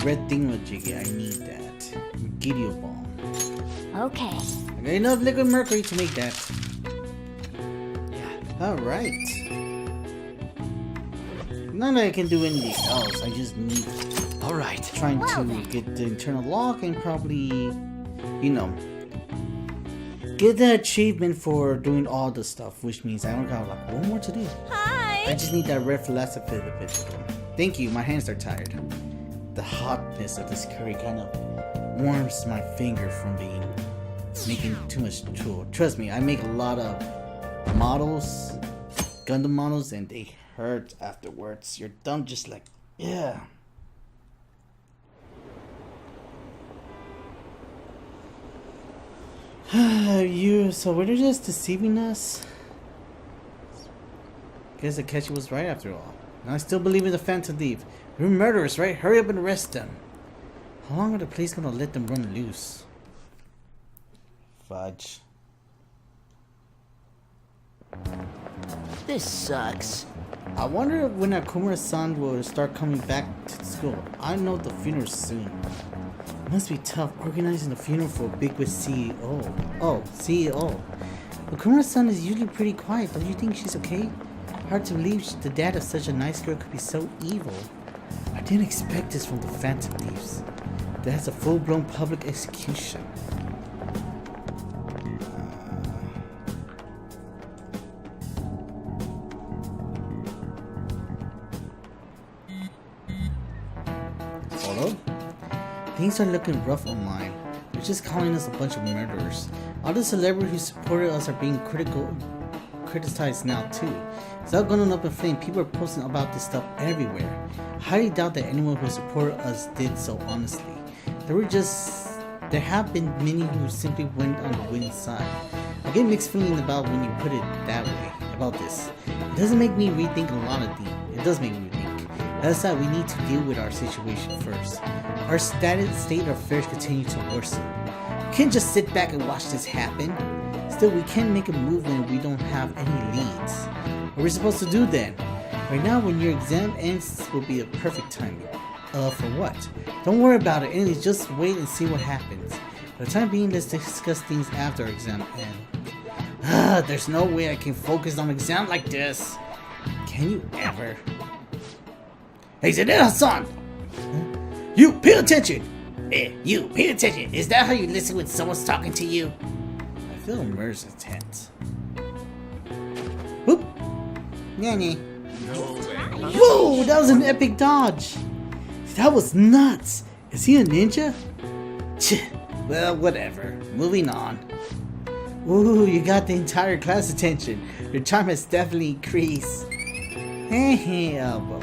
Red thingamajiggy, I need that. Gideon Ball. Okay. I got enough liquid mercury to make that. Alright. Not that I can do anything else, I just need Alright. trying to get the internal lock and probably, you know, get the achievement for doing all the stuff, which means I only got like one more to do. Hi! I just need that red philosophy physical. Thank you, my hands are tired. The hotness of this curry kind of warms my finger from making too much tool. Trust me, I make a lot of models, Gundam models, and they hurt afterwards. Your thumb just like, yeah. So were they just deceiving us? Guess Akechi was right after all. And I still believe in the Phantom Thief. They're murderers, right? Hurry up and arrest them. How long are the police gonna let them run loose? Fudge. This sucks. I wonder when Akumura-san will start coming back to school. I know the funeral's soon. It must be tough organizing a funeral for a bigwig CEO. Oh, CEO. Akumura-san is usually pretty quiet. Don't you think she's okay? Hard to believe the dad of such a nice girl could be so evil. I didn't expect this from the Phantom Thieves. That's a full-blown public execution. Hello? Things are looking rough online. They're just calling us a bunch of murderers. All the celebrities who supported us are being criticized now too. It's all going up in flame. People are posting about this stuff everywhere. I highly doubt that anyone who supported us did so honestly. There have been many who simply went on the winning side. I get mixed feelings about when you put it that way, about this. It doesn't make me rethink a lot of things. It does make me rethink. That's why we need to deal with our situation first. Our state of affairs continue to worsen. We can't just sit back and watch this happen. Still, we can't make a move when we don't have any leads. What are we supposed to do then? Right now, when your exam ends, will be a perfect timing. For what? Don't worry about it, anyways, just wait and see what happens. For the time being, let's discuss things after our exam ends. There's no way I can focus on an exam like this. Can you ever? Hey, Zanella-san! You, pay attention! You, pay attention! Is that how you listen when someone's talking to you? I feel immersed in tense. Whoop! Nanny. Whoa, that was an epic dodge. That was nuts. Is he a ninja? Well, whatever. Moving on. Ooh, you got the entire class attention. Your charm has definitely increased. Hey, oh, well.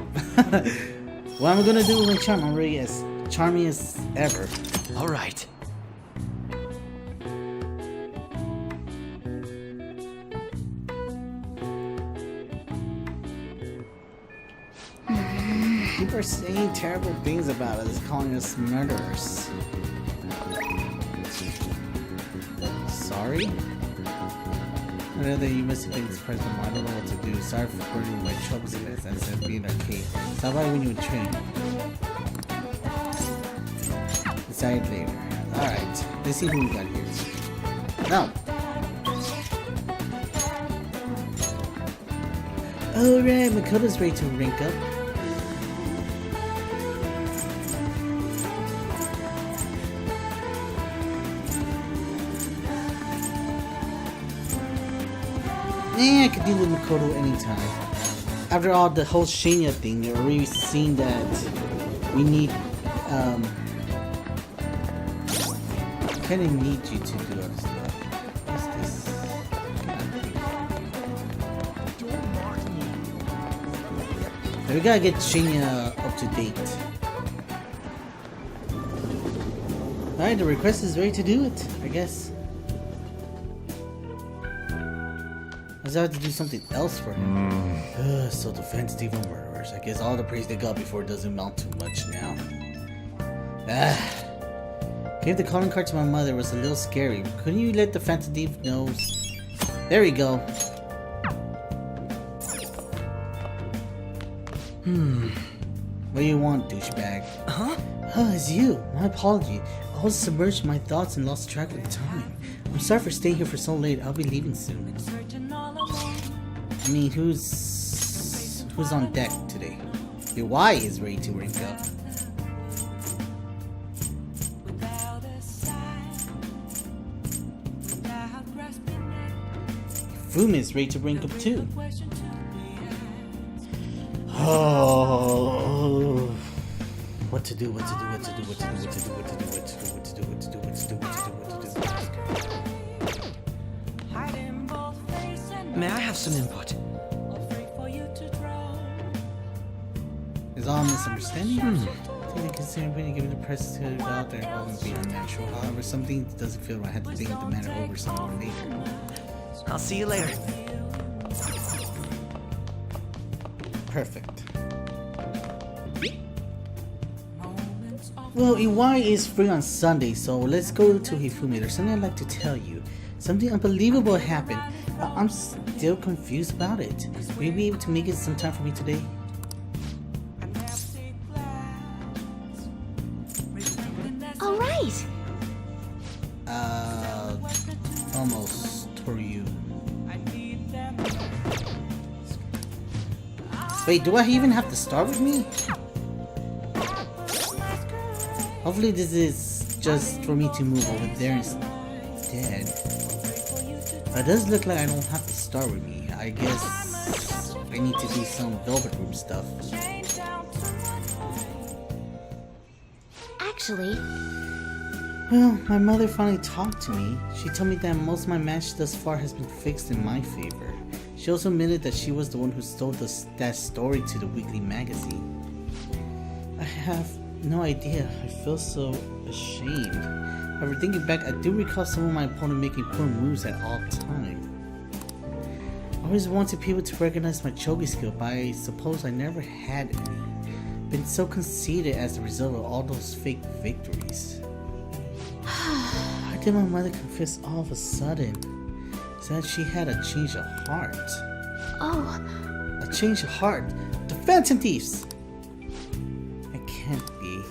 What am I gonna do with my charm? I'm already as charming as ever. All right. People are saying terrible things about us, calling us murderers. Sorry? Whether you must have been surprised, I don't know what to do. Sorry for burning my troubles in this. I said being arcade. Stop by when you train. Decide later. Alright. Let's see who we got here. No! Alright, Makoto's ready to rank up. I could deal with Makoto anytime. After all, the whole Shania thing, we're already seen that we need, kinda need you to do other stuff. What's this? We gotta get Shania up to date. Alright, the request is ready to do it, I guess. I have to do something else for him. So defensive of murderers. I guess all the praise they got before doesn't amount to much now. Gave the calling card to my mother was a little scary. Couldn't you let the Phantom Thief know? There we go. What do you want, douchebag? Huh? Oh, it's you. My apology. I was submerged in my thoughts and lost track of time. I'm sorry for staying here for so late. I'll be leaving soon. I mean, who's on deck today? The Y is ready to rank up. Fumi is ready to rank up too. Oh, what to do? What to do? What to do? What to do? What to do? What to do? What to do? What to do? What to do? What to do? What to do? What to do? May I have some input? Is all misunderstanding? Totally considering when you give it the press to it out there, it won't be unnatural. However, something doesn't feel right. I had to think the matter over some more later. I'll see you later. Perfect. Well, Iwai is free on Sunday, so let's go to Hifumi. There's something I'd like to tell you. Something unbelievable happened. I'm still confused about it. Will you be able to make it some time for me today? Alright! Almost for you. Wait, do I even have to start with me? Hopefully this is just for me to move over there instead. But it does look like I don't have to start with me. I guess I need to do some Velvet Room stuff. Actually, well, my mother finally talked to me. She told me that most of my match thus far has been fixed in my favor. She also admitted that she was the one who stole that story to the weekly magazine. I have no idea. I feel so ashamed. However, thinking back, I do recall some of my opponent making poor moves at all time. I always wanted people to recognize my chogi skill, but I suppose I never had any. Been so conceited as a result of all those fake victories. Why did my mother confess all of a sudden? Said she had a change of heart. oh, A change of heart? The Phantom Thieves! It can't be.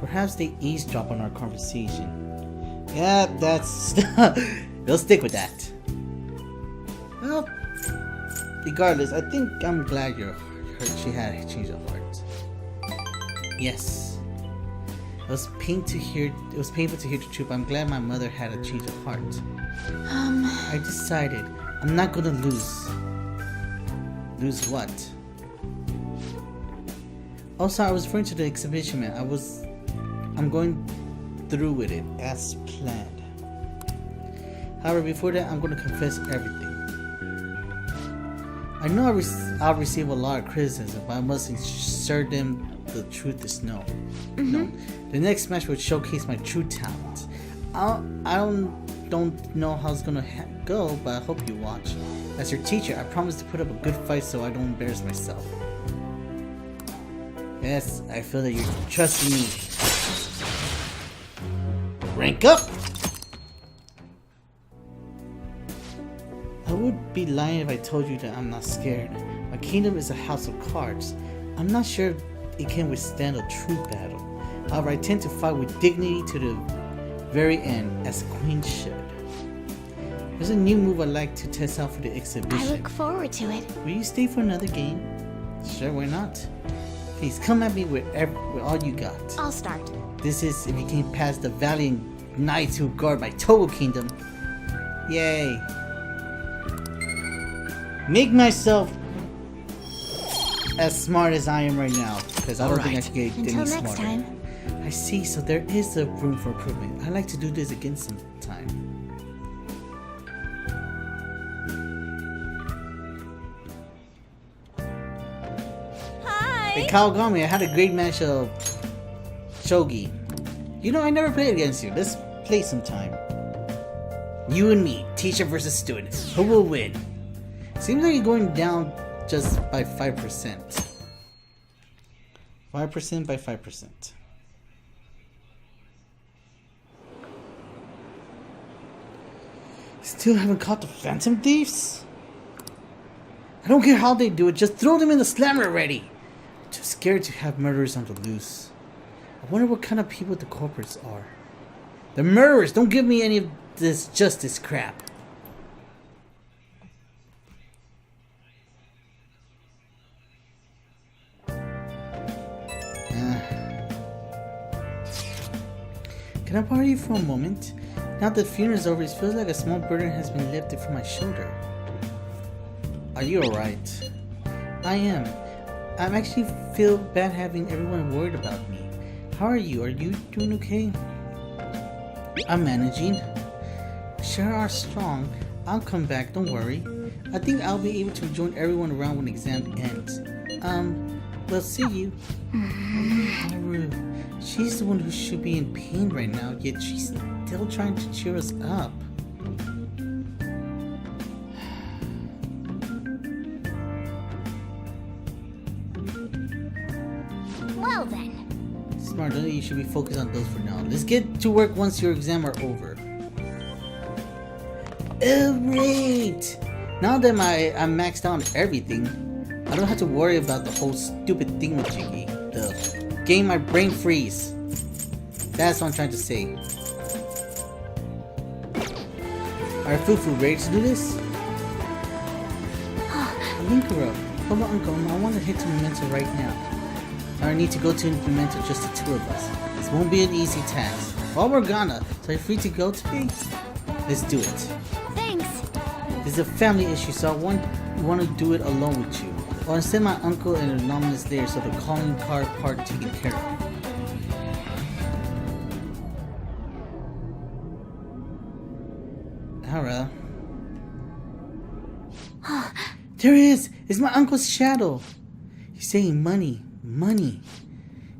Perhaps they eavesdrop on our conversation. Yeah, that's... They'll stick with that. Well, regardless, I think I'm glad she had a change of heart. Yes. It was painful to hear the truth, but I'm glad my mother had a change of heart. I decided I'm not gonna lose. Lose what? Also, I was referring to the exhibition, man. I'm going through with it as planned. However, before that, I'm going to confess everything. I know I'll receive a lot of criticism, but I must assure them the truth is known. The next match will showcase my true talents. I don't know how it's gonna go, but I hope you watch. As your teacher, I promise to put up a good fight so I don't embarrass myself. Yes, I feel that you're trusting me. Rank up! I would be lying if I told you that I'm not scared. My kingdom is a house of cards. I'm not sure it can withstand a true battle. However, I tend to fight with dignity to the very end, as a queen should. There's a new move I'd like to test out for the exhibition. I look forward to it. Will you stay for another game? Sure, why not? Please come at me with all you got. I'll start. This is if you can pass the valiant knights who guard my Togo kingdom. Yay. Make myself as smart as I am right now, because I don't think I can get any Until smarter. next time. I see, so there is a room for improvement. I'd like to do this again sometime. Hi! Hey Kawagami, I had a great match of Shogi. You know, I never played against you. Let's play sometime. You and me, teacher versus student. Who will win? Seems like you're going down just by 5%. 5% by 5%. Still haven't caught the Phantom Thieves? I don't care how they do it, just throw them in the slammer already! I'm too scared to have murderers on the loose. I wonder what kind of people the corporates are. The murderers! Don't give me any of this justice crap. Can I borrow you for a moment? Now that the funeral is over, it feels like a small burden has been lifted from my shoulder. Are you alright? I am. I actually feel bad having everyone worried about me. How are you? Are you doing okay? I'm managing. Sure are strong. I'll come back, don't worry. I think I'll be able to join everyone around when exam ends. We'll see you. Haru. She's the one who should be in pain right now, yet she's still trying to cheer us up. Well then. Smart, don't you should be focused on those for now. Let's get to work once your exam are over. Alright! Now that I'm maxed out on everything, I don't have to worry about the whole stupid thingamajiggy. The game my brain freeze. That's what I'm trying to say. Are Fufu ready to do this? Linkuro, hello Uncle, I want to head to Memento right now. I need to go to Memento, just the two of us. This won't be an easy task. Well, we're gonna, so are you free to go today? Let's do it. Thanks. This is a family issue, so I want to do it alone with you. I'll send my uncle and an anonymous there so the calling card part taken care of. Alright. There he is! It's my uncle's shadow! He's saying money. Money.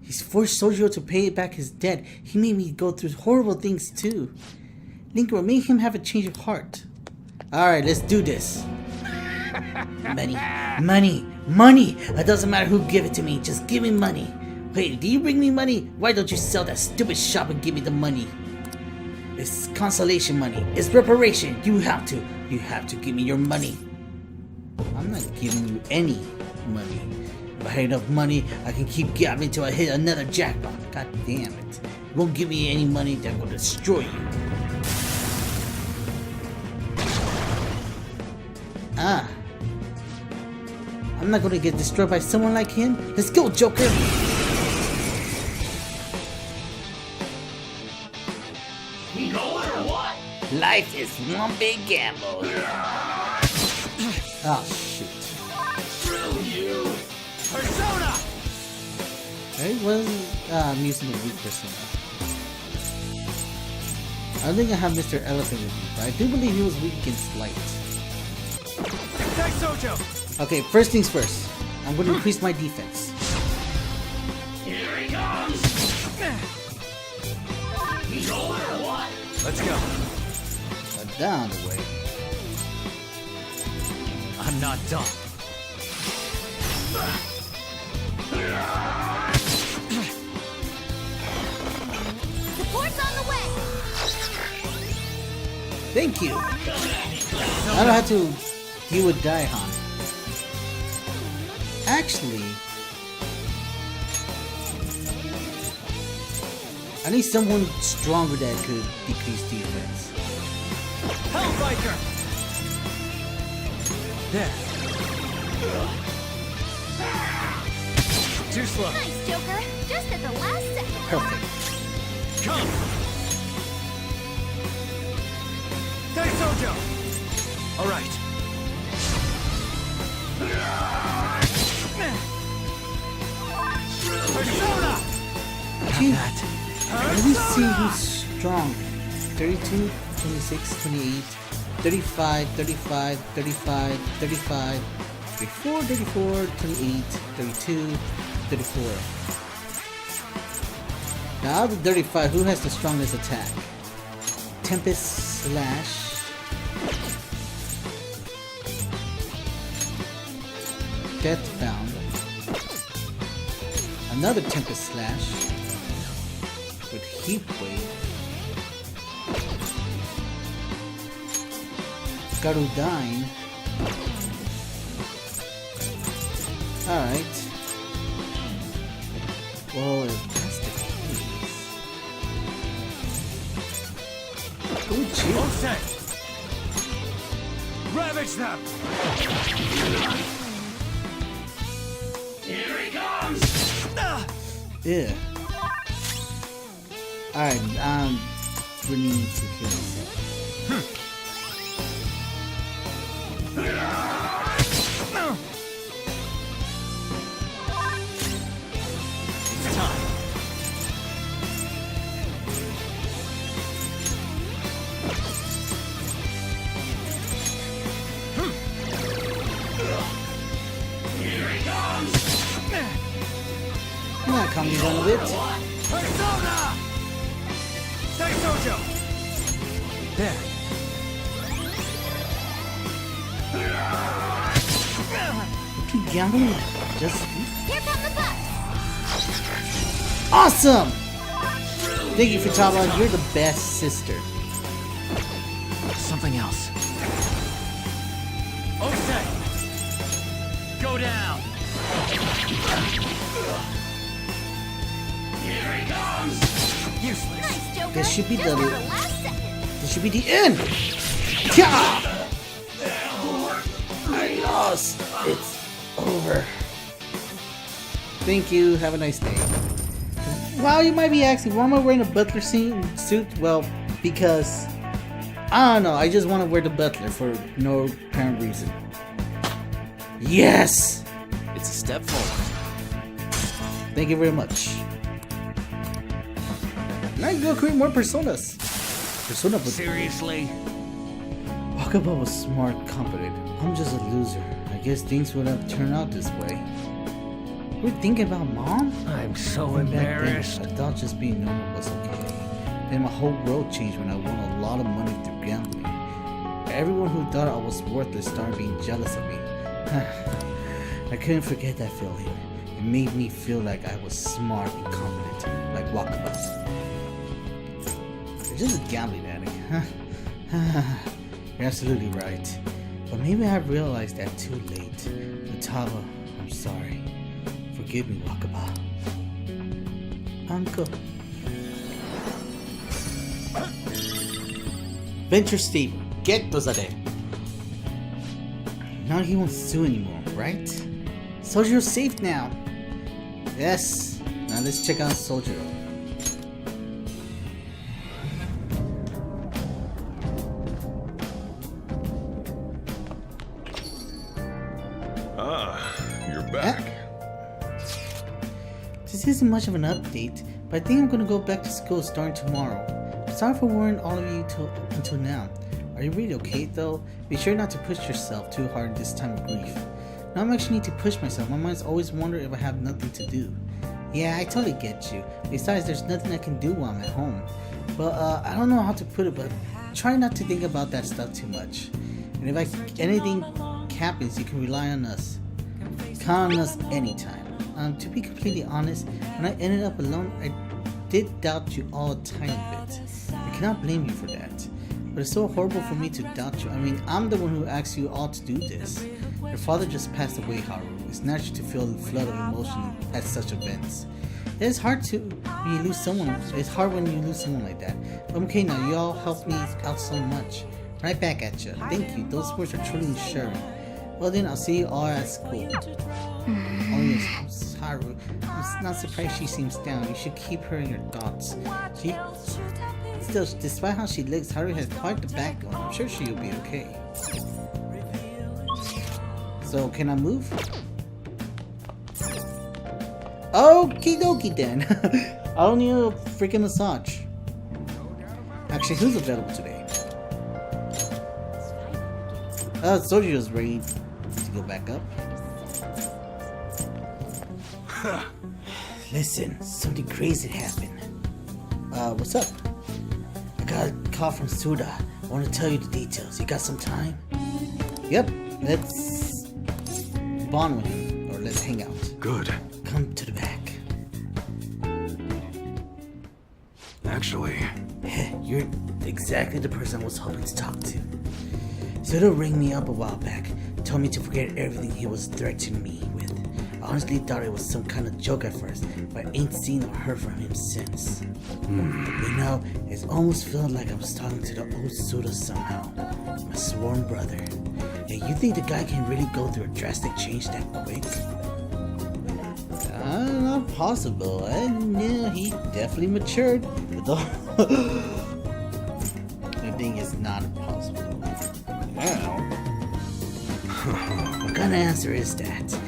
He's forced Sojiro to pay back his debt. He made me go through horrible things too. Linkuro, make him have a change of heart. Alright, let's do this. Money. Money. Money! It doesn't matter who give it to me, just give me money. Wait, do you bring me money? Why don't you sell that stupid shop and give me the money? It's consolation money. It's reparation. You have to give me your money. I'm not giving you any money. If I had enough money, I can keep gabbing until I hit another jackpot. God damn it. You won't give me any money, that will destroy you. Ah. I'm not gonna get destroyed by someone like him. Let's go, Joker! You know it or what? Life is one big gamble. Oh, shoot. Screw you! Persona! Right? I'm using a weak persona. I don't think I have Mr. Elephant with me, but I do believe he was weak against light. Okay, first things first. I'm going to increase my defense. Here he comes! He's over or what? Let's go. Down the way. I'm not done. Support's on the way! Thank you! I don't have to deal with Daihan. Actually, I need someone stronger that could decrease defense. Hellbiker! There. Too slow. Nice, Joker! Just at the last second! Perfect. Come! Daisojo! Alright. Persona! Gee, let me see who's strong. 32, 26, 28, 35, 35, 35, 35, 34, 34, 28, 32, 34. Now out of the 35, who has the strongest attack? Tempest Slash. Deathbound. Another Tempest Slash with Heat Wave. Garudine. Alright. Well, if that's the case. Ooh, chill. All set. Ravage them! Here he comes! Yeah. Alright, we need to kill myself. It's time. Here he comes! Come on, calm me down a bit. Persona! Daisojo! There. Keep gambling. Just Here come the bus! awesome! Thank you, Futaba. You're the best sister. Something else. Osei! Go down! Here he comes! Useless. Nice, Joker! This should be Just the- at the last second! This should be the end! Kya! I lost. It's over. Thank you. Have a nice day. Well, you might be asking, why am I wearing a butler suit? Well, because I don't know. I just want to wear the butler for no apparent reason. Yes! It's a step forward. Thank you very much. Now you go create more personas. Persona. Seriously? Wakaba was smart, competent. I'm just a loser. I guess things would have turned out this way. We're thinking about Mom? I'm so Even back then, embarrassed. I thought just being normal was okay. Then my whole world changed when I won a lot of money through gambling. Everyone who thought I was worthless started being jealous of me. I couldn't forget that feeling. It made me feel like I was smart and competent, like Wakaba. You're just a gambling addict, huh? You're absolutely right. But maybe I realized that too late. Futaba, I'm sorry. Forgive me, Wakaba. Uncle. Venture stable. Get Dozade. Now he won't sue anymore, right? Soldier's safe now. Yes. Now let's check out Soldier. You're back. This isn't much of an update, but I think I'm gonna go back to school starting tomorrow. Sorry for worrying all of you until now. Are you really okay though? Be sure not to push yourself too hard in this time of grief. Now I'm actually need to push myself. My mind's always wondering if I have nothing to do. Yeah, I totally get you. Besides, there's nothing I can do while I'm at home. But I don't know how to put it, but try not to think about that stuff too much. And if anything happens, you can rely on us. Count on us anytime. To be completely honest, when I ended up alone, I did doubt you all a tiny bit. I cannot blame you for that. But it's so horrible for me to doubt you. I mean, I'm the one who asked you all to do this. Your father just passed away, Haru. It's natural to feel the flood of emotion at such events. It's hard when you lose someone. It's hard when you lose someone like that. But I'm okay now. You all helped me out so much. Right back at you. Thank you. Those words are truly ensuring. Well then, I'll see you all at school. Oh yes, Haru. I'm not surprised she seems down. You should keep her in your thoughts. Still, despite how she looks, Haru has quite the backbone. I'm sure she'll be okay. So, can I move? Okie dokie then. I don't need a freaking massage. Actually, who's available today? Sojio's ready to go back up. Listen, something crazy happened. What's up? I got a call from Suda. I want to tell you the details. You got some time? Yep, let's bond with him, or let's hang out. Good. Come to the back. Actually... You're exactly the person I was hoping to talk to. Suda rang me up a while back, told me to forget everything he was threatening me with. I honestly thought it was some kind of joke at first, but I ain't seen or heard from him since. You know, it's almost felt like I was talking to the old Suda somehow. My sworn brother. Hey, you think the guy can really go through a drastic change that quick? Not possible. Yeah, he definitely matured. The thing is not possible. Wow. What kind of answer is that?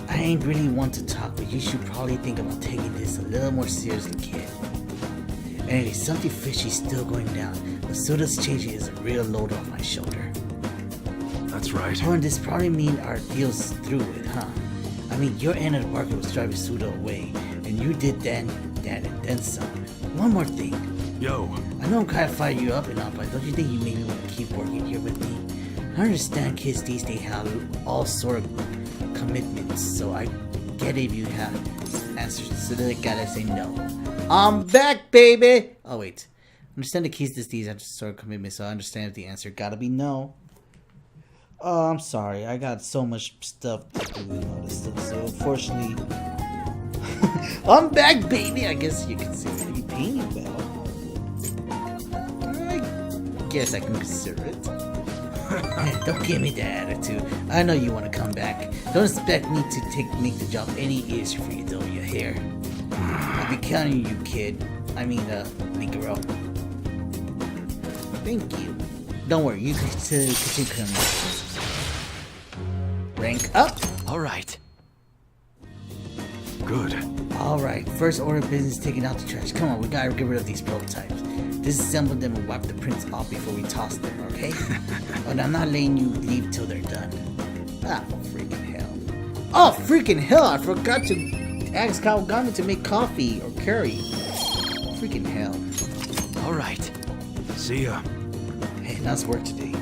I ain't really want to talk, but you should probably think about taking this a little more seriously, kid. Anyway, something fishy still going down, but Suda's changing is a real load off my shoulder. That's right. Oh, and this probably means our deal's through with, huh? I mean, your end of the bargain was driving Suda away, and you did that and then some. One more thing. Yo. I know I'm kind of firing you up and up, but don't you think you maybe want to keep working here with me? I understand kids these days have all sort of commitments, so I get it if you have answers, so they gotta say no. I'm back, baby! Oh, wait. I understand the kids these days have sort of commitments, so I understand if the answer gotta be no. Oh, I'm sorry. I got so much stuff to do and all this stuff, so unfortunately... I'm back, baby! I guess you consider me paying you well. I guess I can consider it. Don't give me that attitude. I know you want to come back. Don't expect me to make the job any easier for you, though, you're here. I'll be counting you, kid. I mean, Mikiro. Thank you. Don't worry, you can continue coming. Rank up. Alright. Good. Alright, first order of business taking out the trash. Come on, we gotta get rid of these prototypes. Disassemble them and wipe the prints off before we toss them, okay? But I'm not letting you leave till they're done. Ah, freaking hell. Oh, freaking hell! I forgot to ask Kawagami to make coffee or curry. Freaking hell. Alright. See ya. Hey, nice work today.